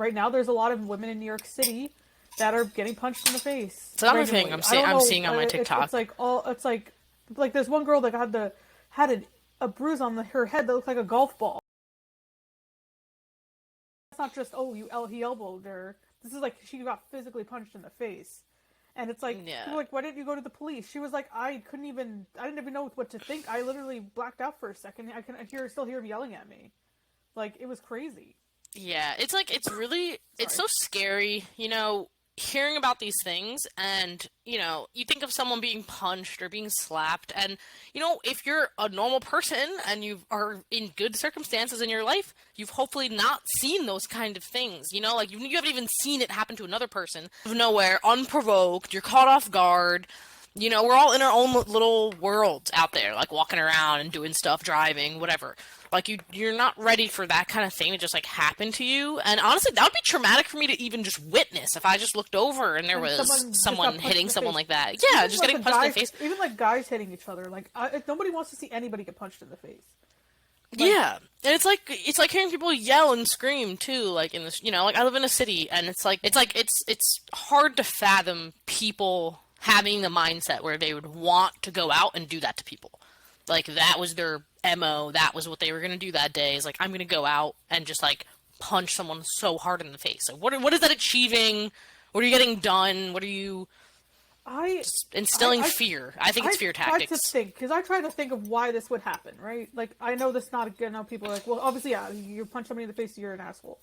right now there's a lot of women in New York City that are getting punched in the face. It's another thing I'm seeing on my TikTok. It's like there's one girl that had a bruise on her head that looked like a golf ball. It's not just he elbowed her. This is like she got physically punched in the face. And it's like, people were like, why didn't you go to the police? She was like, I didn't even know what to think. I literally blacked out for a second. I can still hear him yelling at me. Like, it was crazy. Yeah, it's like, it's so scary, hearing about these things, and, you think of someone being punched or being slapped, and, if you're a normal person and you are in good circumstances in your life, you've hopefully not seen those kind of things, like, you haven't even seen it happen to another person, out of nowhere, unprovoked, you're caught off guard, we're all in our own little worlds out there, like, walking around and doing stuff, driving, whatever. Like, you're not ready for that kind of thing to just, like, happen to you. And honestly, that would be traumatic for me to even just witness if I just looked over and there was someone hitting someone like that. Yeah, just getting punched in the face. Even, like, guys hitting each other. Like, nobody wants to see anybody get punched in the face. Like, yeah. And it's like hearing people yell and scream, too, like, in this, like, I live in a city, and it's hard to fathom people having the mindset where they would want to go out and do that to people. Like, that was their MO, that was what they were going to do that day, is like, I'm going to go out and just, like, punch someone so hard in the face. So what is that achieving? What are you getting done? What are you... instilling fear. I think it's fear tactics. I try to think of why this would happen, right? Like, I know this not good. Now people are like, well, obviously, yeah, you punch somebody in the face, you're an asshole.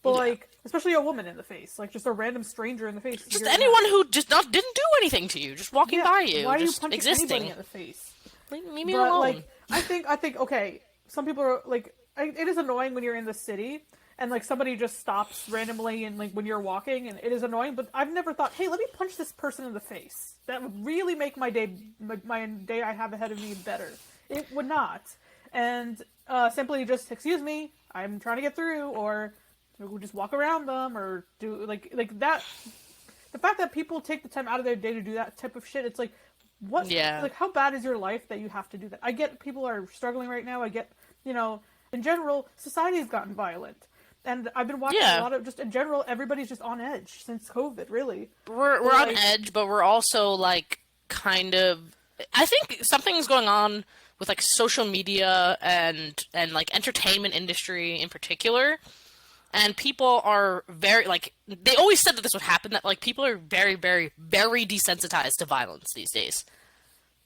But, like, especially a woman in the face. Like, just a random stranger in the face. Just anyone who just didn't do anything to you. Just walking by you. Why are just you punching existing. anybody in the face? Leave me alone. Like, I think, okay, some people are, like, it is annoying when you're in the city, and, like, somebody just stops randomly, and, like, when you're walking, and it is annoying, but I've never thought, hey, let me punch this person in the face. That would really make my day I have ahead of me better. It would not. And, simply just, excuse me, I'm trying to get through, or just walk around them, or do, like that. The fact that people take the time out of their day to do that type of shit, it's like, what? Yeah. Like, how bad is your life that you have to do that? I get people are struggling right now. I get, in general, society's gotten violent. And I've been watching a lot of, just in general, everybody's just on edge since COVID, really. We're on edge, but we're also, like, kind of... I think something's going on with, like, social media and like, entertainment industry in particular. And people are very, like, they always said that this would happen, that, like, people are very, very, very desensitized to violence these days.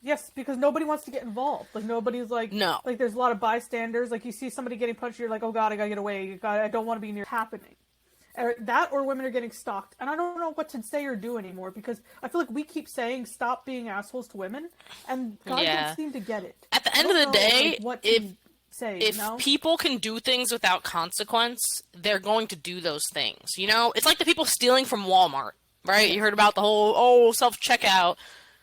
Yes, because nobody wants to get involved. Like, nobody's, like... No. Like, there's a lot of bystanders. Like, you see somebody getting punched, you're like, oh god, I gotta get away. I don't want to be near happening. That, or women are getting stalked. And I don't know what to say or do anymore, because I feel like we keep saying, stop being assholes to women, and guys don't seem to get it. At the end of the day, if people can do things without consequence, they're going to do those things, It's like the people stealing from Walmart, right? You heard about the whole, self-checkout,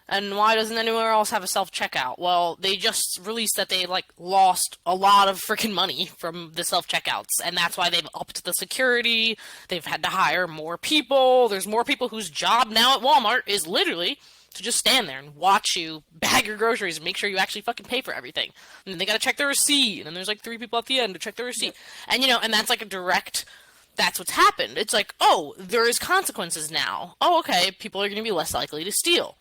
and why doesn't anywhere else have a self-checkout? Well, they just released that they, like, lost a lot of freaking money from the self-checkouts, and that's why they've upped the security, they've had to hire more people, there's more people whose job now at Walmart is literally to just stand there and watch you bag your groceries and make sure you actually fucking pay for everything. And then they gotta check their receipt, and then there's, like, 3 people at the end to check their receipt. And, and that's, like, a direct... That's what's happened. It's like, oh, there is consequences now. Oh, okay, people are gonna be less likely to steal.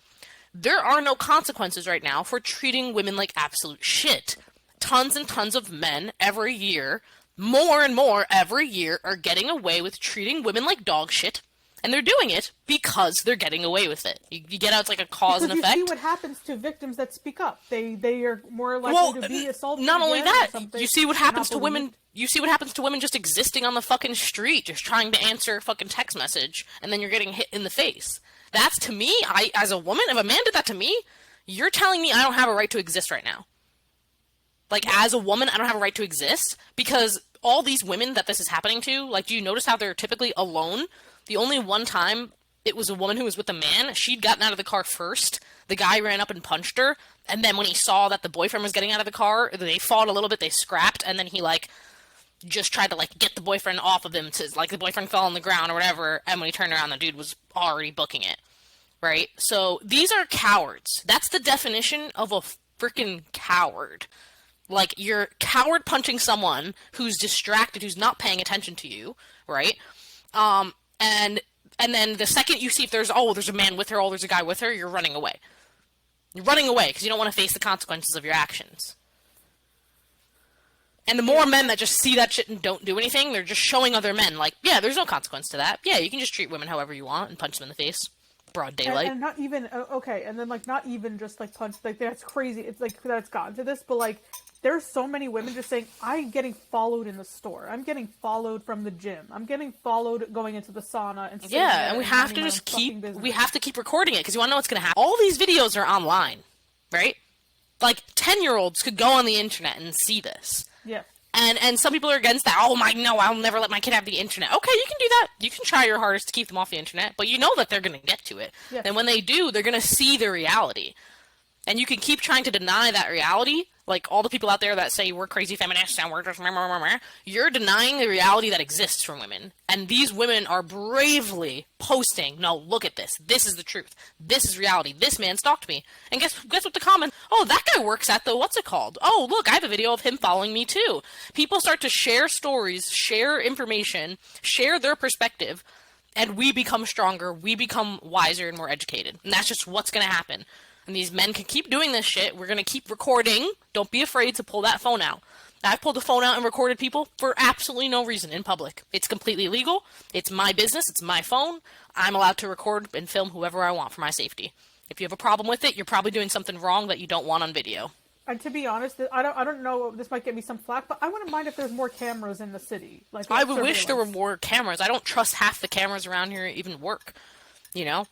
There are no consequences right now for treating women like absolute shit. Tons and tons of men every year, more and more every year, are getting away with treating women like dog shit. And they're doing it because they're getting away with it. You get how it's like a cause and effect. You see what happens to victims that speak up. They are more likely to be assaulted. Not only that, you see what happens to women. You see what happens to women just existing on the fucking street, just trying to answer a fucking text message, and then you're getting hit in the face. That's, to me, as a woman, if a man did that to me, you're telling me I don't have a right to exist right now. Like, as a woman, I don't have a right to exist, because all these women that this is happening to, like, do you notice how they're typically alone? The only one time it was a woman who was with a man, she'd gotten out of the car first, the guy ran up and punched her, and then when he saw that the boyfriend was getting out of the car, they fought a little bit, they scrapped, and then he, like, just tried to, like, get the boyfriend off of him to, like, the boyfriend fell on the ground or whatever, and when he turned around, the dude was already booking it, right? So, these are cowards. That's the definition of a freaking coward. Like, you're coward punching someone who's distracted, who's not paying attention to you, right? And then the second you see if there's a man with her, there's a guy with her, you're running away. You're running away because you don't want to face the consequences of your actions. And the more men that just see that shit and don't do anything, they're just showing other men, like, yeah, there's no consequence to that. Yeah, you can just treat women however you want and punch them in the face. Broad daylight. And not even, okay, and then, like, not even just, like, punch, like, that's crazy. It's, like, that it's gotten to this, but, like, there's so many women just saying, I'm getting followed in the store. I'm getting followed from the gym. I'm getting followed going into the sauna. And yeah, and we have to just we have to keep recording it, because you want to know what's going to happen. All these videos are online, right? Like, 10-year-olds could go on the internet and see this. Yeah. And some people are against that. Oh, no, I'll never let my kid have the internet. Okay, you can do that. You can try your hardest to keep them off the internet, but you know that they're going to get to it. Yeah. And when they do, they're going to see the reality. And you can keep trying to deny that reality. Like, all the people out there that say we're crazy feminists and we're just you're denying the reality that exists from women. And these women are bravely posting, no, look at this. This is the truth. This is reality. This man stalked me. And guess what the comment? Oh, that guy works at the what's it called? Oh, look, I have a video of him following me too. People start to share stories, share information, share their perspective, and we become stronger. We become wiser and more educated. And that's just what's going to happen. And these men can keep doing this shit. We're going to keep recording. Don't be afraid to pull that phone out. I've pulled the phone out and recorded people for absolutely no reason in public. It's completely legal. It's my business. It's my phone. I'm allowed to record and film whoever I want for my safety. If you have a problem with it, you're probably doing something wrong that you don't want on video. And to be honest, I don't know, this might get me some flack, but I wouldn't mind if there's more cameras in the city. Like, I would wish there were more cameras. I don't trust half the cameras around here even work, you know?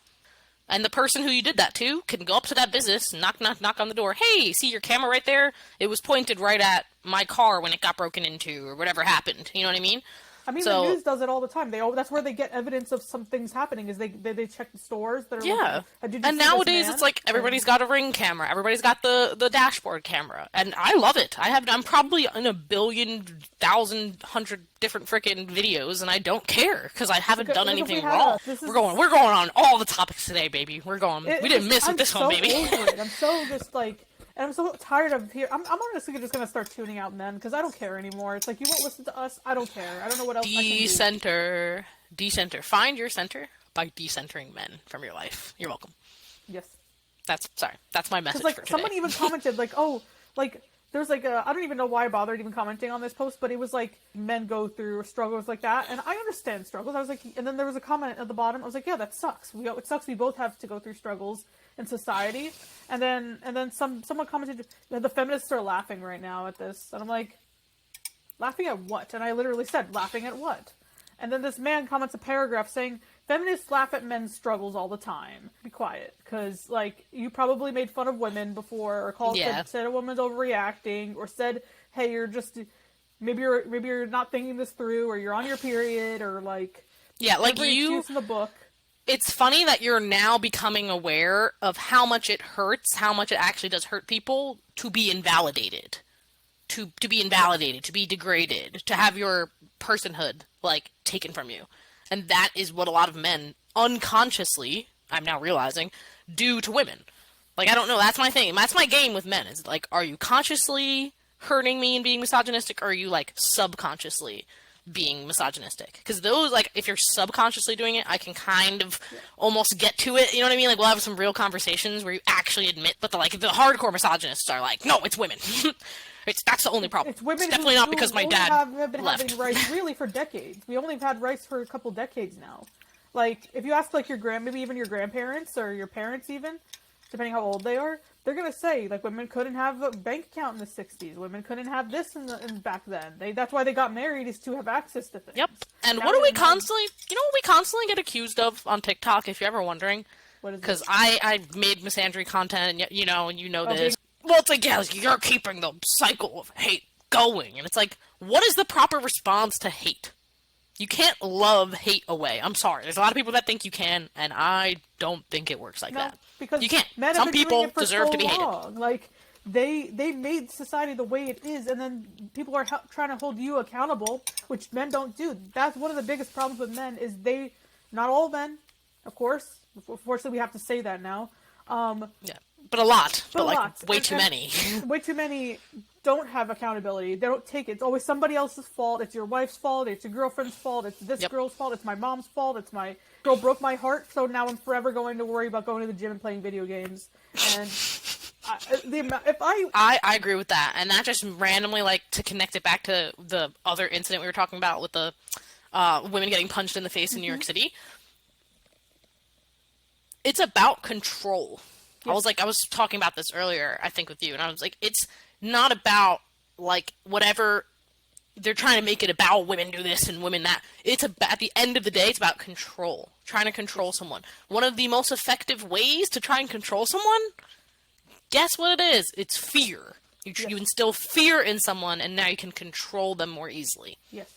And the person who you did that to can go up to that business and knock on the door. Hey, see your camera right there? It was pointed right at my car when it got broken into or whatever happened. You know what I mean? I mean, the news does it all the time. That's where they get evidence of some things happening. Is they check the stores that are. Yeah, and nowadays it's like everybody's got a Ring camera. Everybody's got the dashboard camera, and I love it. I'm probably in 1,000,000,100 different freaking videos, and I don't care because I haven't done anything wrong. We're going on all the topics today, baby. We're going. We didn't miss with this one, baby. Over it. I'm so just like. And I'm so tired of here. I'm honestly just gonna start tuning out men because I don't care anymore. It's like you won't listen to us. I don't care. I don't know what else. Decenter. Find your center by decentering men from your life. You're welcome. Yes. That's my message like, for today. Someone even commented like, oh, like there's like I don't even know why I bothered even commenting on this post, but it was like men go through struggles like that, and I understand struggles. I was like, and then there was a comment at the bottom. I was like, yeah, that sucks. It sucks. We both have to go through struggles in society. And then someone commented, the feminists are laughing right now at this, and I'm like, laughing at what? And I literally said, laughing at what? And then this man comments a paragraph saying, feminists laugh at men's struggles all the time. Be quiet, because like you probably made fun of women before, or said a woman's overreacting, or said, hey, you're just maybe you're not thinking this through, or you're on your period, or like every excuse in the book. It's funny that you're now becoming aware of how much it hurts, how much it actually does hurt people to be invalidated, to be degraded, to have your personhood, like, taken from you. And that is what a lot of men unconsciously, I'm now realizing, do to women. Like, I don't know, that's my thing. That's my game with men. Is like, are you consciously hurting me and being misogynistic, or are you, like, subconsciously being misogynistic? Because those, like, if you're subconsciously doing it, I can kind of almost get to it, you know what I mean? Like, we'll have some real conversations where you actually admit, but the hardcore misogynists are like, no, it's women. That's the only problem. It's women. It's definitely not because my dad have been left. having rights really for decades. We only have had rights for a couple decades now. Like, if you ask, like, maybe even your grandparents or your parents even, depending how old they are, they're gonna say, like, women couldn't have a bank account in the 60s. Women couldn't have this in back then. That's why they got married, is to have access to things. Yep. And now what do we constantly, get accused of on TikTok, if you're ever wondering? What is it? Because I made misandry content, and you know this. Well, it's like, yeah, you're keeping the cycle of hate going. And it's like, what is the proper response to hate? You can't love hate away. I'm sorry. There's a lot of people that think you can, and I don't think it works like that. Because you can't. Men Some people deserve to be hated. Like, they made society the way it is, and then people are trying to hold you accountable, which men don't do. That's one of the biggest problems with men, is not all men, of course. Unfortunately, we have to say that now. But a lot. But like, lots. way too many. Way too many don't have accountability. They don't take it. It's always somebody else's fault. It's your wife's fault. It's your girlfriend's fault. It's this girl's fault. It's my mom's fault. It's my girl broke my heart, so now I'm forever going to worry about going to the gym and playing video games. And I agree with that. And that just randomly, like, to connect it back to the other incident we were talking about with the women getting punched in the face in New York City. It's about control. Yes. I was talking about this earlier, I think, with you, and I was like, it's not about, like, whatever they're trying to make it about, women do this and women that. It's about, at the end of the day, it's about control. Trying to control someone. One of the most effective ways to try and control someone, guess what it is? It's fear. You instill fear in someone, and now you can control them more easily. Yes.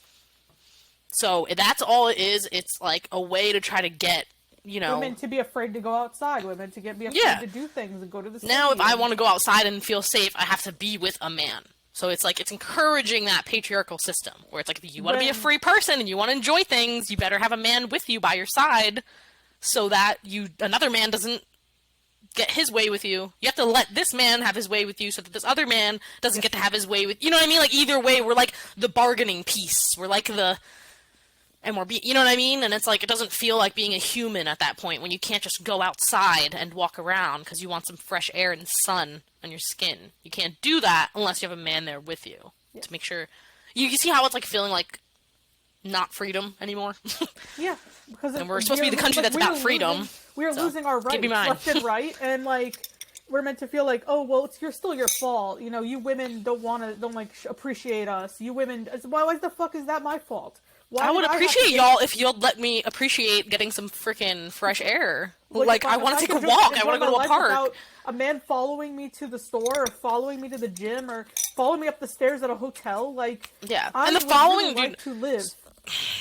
So that's all it is. It's like a way to try to get, you know, women to be afraid to go outside, women to be afraid to do things and go to the city. Now, if I want to go outside and feel safe, I have to be with a man. So it's like, it's encouraging that patriarchal system where it's like, if you want to be a free person and you want to enjoy things, you better have a man with you by your side so that another man doesn't get his way with you. You have to let this man have his way with you so that this other man doesn't get to have his way with you. Know what I mean? Like, either way, we're like the bargaining piece. We're like you know what I mean? And it's like, it doesn't feel like being a human at that point when you can't just go outside and walk around because you want some fresh air and sun on your skin. You can't do that unless you have a man there with you to make sure. You see how it's like feeling like not freedom anymore? Yeah. Because we're supposed to be the country that's about freedom. We are losing our rights left and right, and like, we're meant to feel like, oh, well, it's still your fault. You know, you women don't appreciate us. You women, why the fuck is that my fault? Why I would appreciate y'all if you'll let me appreciate getting some freaking fresh air. Like, I want to take a walk. I want to go to a park. Without a man following me to the store, or following me to the gym, or following me up the stairs at a hotel. Like, yeah, and the following really to live.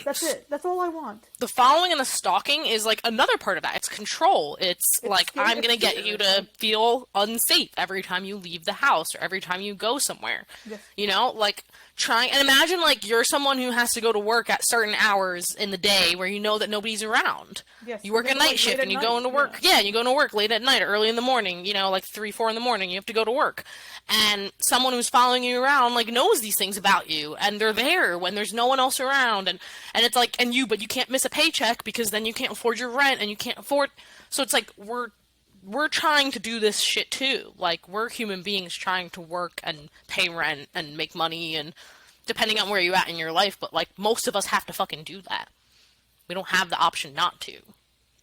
That's it. That's all I want. The following and the stalking is like another part of that. It's control. It's like, I'm gonna get you to feel unsafe every time you leave the house or every time you go somewhere. Yes. You know, like and imagine like you're someone who has to go to work at certain hours in the day where you know that nobody's around. Yes. You work a night shift and you go into work. Yeah, you go into work late at night or early in the morning, you know, like 3, 4 in the morning, you have to go to work. And someone who's following you around like knows these things about you, and they're there when there's no one else around, and it's like, but you can't miss a paycheck because then you can't afford your rent and you can't afford. So it's like we're trying to do this shit too. Like, we're human beings trying to work and pay rent and make money, and depending on where you're at in your life, but like most of us have to fucking do that. We don't have the option not to.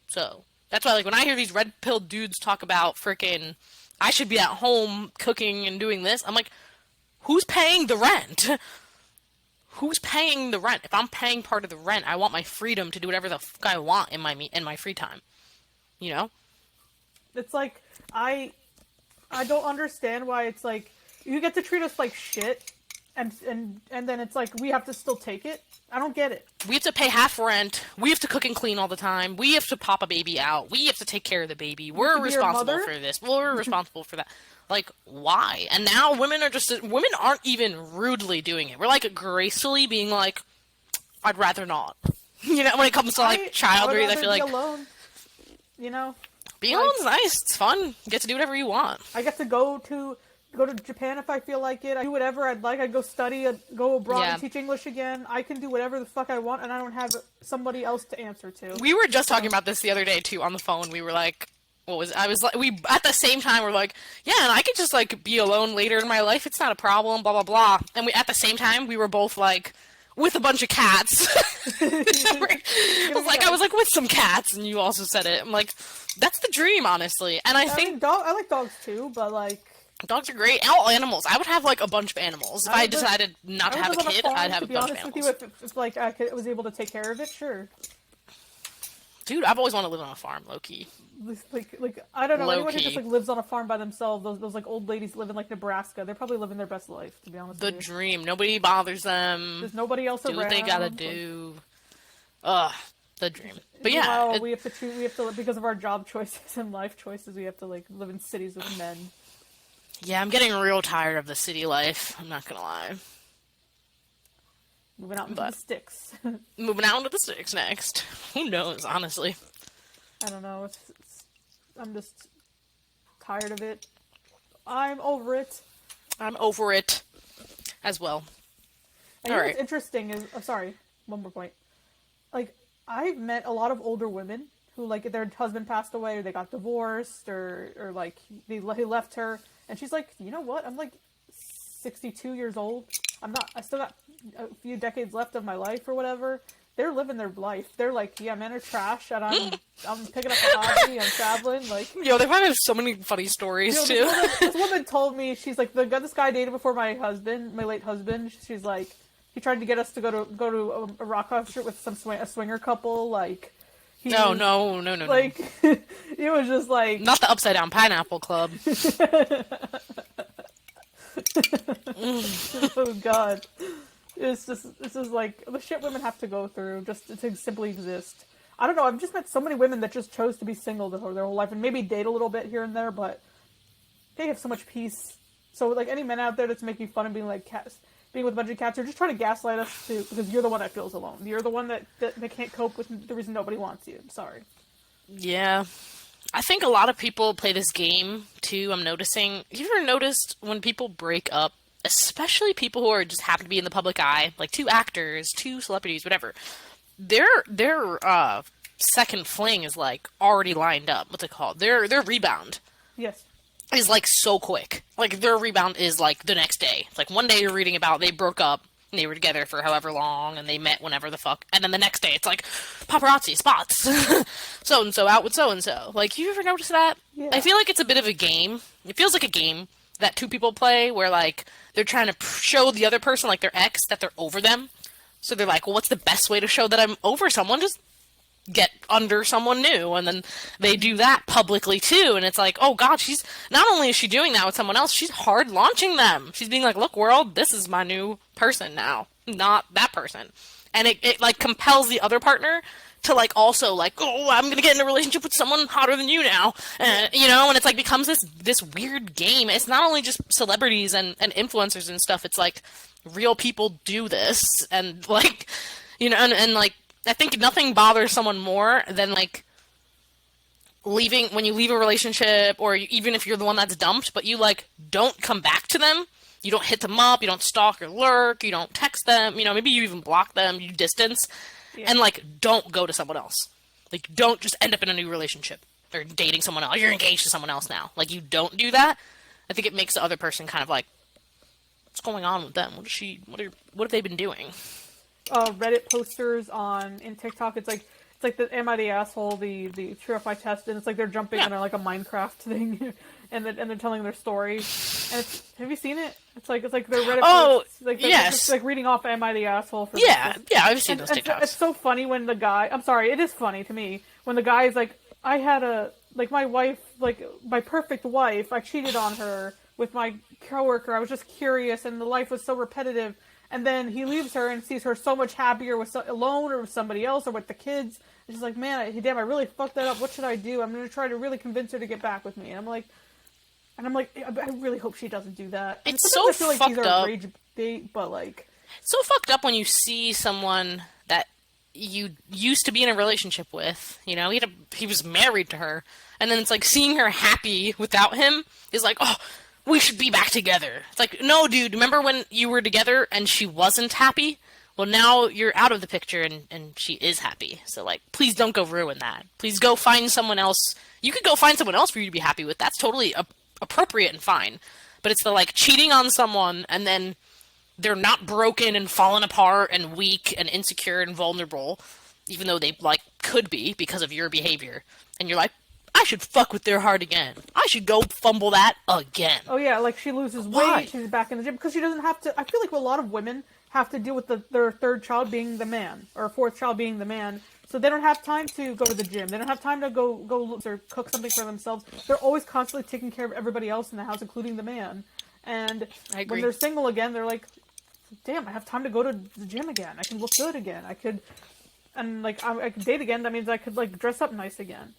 So that's why, like, when I hear these red pill dudes talk about freaking I should be at home cooking and doing this, I'm like, who's paying the rent? Who's paying the rent? If I'm paying part of the rent, I want my freedom to do whatever the fuck I want in my free time. You know? It's like, I don't understand why it's like, you get to treat us like shit, and then it's like, we have to still take it? I don't get it. We have to pay half rent. We have to cook and clean all the time. We have to pop a baby out. We have to take care of the baby. We're responsible for this. We're responsible for that. Like, why? And now women aren't even rudely doing it. We're like gracefully being like, I'd rather not. You know, when it comes to like child raise, I feel like alone. You know, being alone's nice. It's fun. You get to do whatever you want. I get to go to Japan if I feel like it. I do whatever I'd like. I'd go study, go abroad and teach English again. I can do whatever the fuck I want, and I don't have somebody else to answer to. We were just talking about this the other day too on the phone. We were like, we at the same time were like, yeah, and I could just like be alone later in my life. It's not a problem, blah blah blah. And we at the same time we were both like with a bunch of cats. I was like with some cats, and you also said it. I'm like, that's the dream, honestly. And I think I like dogs too, but like. Dogs are great. All animals. I would have like a bunch of animals. If I decided not to have a kid, I'd have a bunch of animals. With you, if like I was able to take care of it, sure. Dude, I've always wanted to live on a farm, low key. Like I don't know. Anyone who just like lives on a farm by themselves, those like old ladies live in like Nebraska. They're probably living their best life, to be honest. The dream. Nobody bothers them. There's nobody else around. Do what they gotta do. Ugh, the dream. But yeah, we have to because of our job choices and life choices. We have to like live in cities with men. Yeah, I'm getting real tired of the city life. I'm not gonna lie. Moving out into the sticks. Moving out into the sticks next. Who knows, honestly. I don't know. I'm just tired of it. I'm over it. I'm over it as well. And you know what's interesting is, sorry, one more point. Like, I've met a lot of older women who, like, their husband passed away, or they got divorced, or like, he left her, and she's like, you know what? I'm, like, 62 years old. I still got a few decades left of my life, or whatever. They're living their life. They're like, yeah, men are trash, and I'm picking up a hobby, I'm traveling, like... Yo, they probably have so many funny stories, too. This woman told me, she's like, this guy I dated before my late husband, she's like, he tried to get us to go to a rock concert with a swinger couple, like... No. Like, it was just like... Not the Upside Down Pineapple Club. Oh, God. This is like, the shit women have to go through just to simply exist. I don't know, I've just met so many women that just chose to be single their whole life, and maybe date a little bit here and there, but they have so much peace. So, like, any men out there that's making fun of being like cats, being with a bunch of cats, are just trying to gaslight us too, because you're the one that feels alone. You're the one that can't cope with the reason nobody wants you. I'm sorry. Yeah. I think a lot of people play this game, too, I'm noticing. You ever noticed when people break up, especially people who are just happen to be in the public eye, like two actors, two celebrities, whatever, their second fling is, like, already lined up. What's it called? Their rebound. Yes. Is, like, so quick. Like, their rebound is, like, the next day. It's like, one day you're reading about they broke up, and they were together for however long, and they met whenever the fuck, and then the next day it's like, paparazzi, spots, so-and-so out with so-and-so. Like, you ever notice that? Yeah. I feel like it's a bit of a game. It feels like a game that two people play, where, like, they're trying to show the other person, like, their ex, that they're over them. So they're like, well, what's the best way to show that I'm over someone? Just get under someone new, and then they do that publicly too, and it's like, oh god, she's not only is she doing that with someone else, she's hard launching them. She's being like, look world, this is my new person now, not that person. And it like compels the other partner to like also like, oh, I'm gonna get in a relationship with someone hotter than you now, you know, and it's like becomes this weird game. It's not only just celebrities and influencers and stuff, it's like real people do this, and like, you know, and like I think nothing bothers someone more than, like, when you leave a relationship, or even if you're the one that's dumped, but you, like, don't come back to them. You don't hit them up, you don't stalk or lurk, you don't text them, you know, maybe you even block them, you distance, and, like, don't go to someone else. Like, don't just end up in a new relationship, or dating someone else. You're engaged to someone else now. Like, you don't do that. I think it makes the other person kind of like, what's going on with them? What have they been doing? Reddit posters in TikTok. It's like the "Am I the asshole?" the True or False test, and it's like they're jumping in like a Minecraft thing, and they're telling their story. And have you seen it? It's like their Reddit posts. Like yes, it's like reading off "Am I the asshole?" For I've seen those TikToks. It's so funny when the guy. I'm sorry, it is funny to me when the guy is like, I had my wife, like my perfect wife. I cheated on her with my coworker. I was just curious, and the life was so repetitive. And then he leaves her and sees her so much happier alone or with somebody else or with the kids. And she's like, man, damn, I really fucked that up. What should I do? I'm going to try to really convince her to get back with me. And I'm like, I really hope she doesn't do that. It's so fucked up. Rage bait, but like, it's so fucked up when you see someone that you used to be in a relationship with. You know, he was married to her, and then it's like seeing her happy without him is like, oh, we should be back together. It's like, no, dude, remember when you were together and she wasn't happy? Well, now you're out of the picture and she is happy. So, like, please don't go ruin that. Please go find someone else. You could go find someone else for you to be happy with. That's totally appropriate and fine. But it's the, like, cheating on someone and then they're not broken and fallen apart and weak and insecure and vulnerable, even though they, like, could be because of your behavior. And you're like, I should fuck with their heart again. I should go fumble that again. Oh yeah, like she loses weight, she's back in the gym, because she doesn't have to. I feel like a lot of women have to deal with their third child being the man, or fourth child being the man, so they don't have time to go to the gym. They don't have time to go or cook something for themselves. They're always constantly taking care of everybody else in the house, including the man. And when they're single again, they're like, damn, I have time to go to the gym again. I can look good again. I could, and like I could date again. That means I could like dress up nice again.